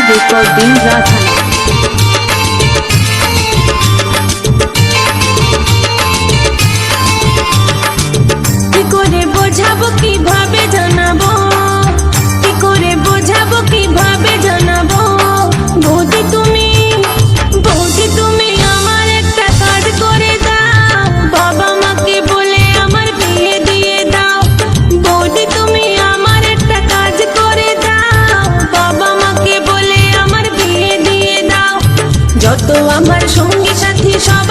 recording Rathana। কি করে বোঝাবো কিভাবে জানাবো, কি করে বোঝাবো কিভাবে জানাবো, বৌদি তুমি আমার একটা কাজ করে দাও, বাবা মাকে বলে আমার বিয়ে দিয়ে দাও, বৌদি তুমি আমার একটা কাজ করে দাও, বাবা মাকে বলে আমার বিয়ে দিয়ে দাও। যত আমার সঙ্গী সাথী সব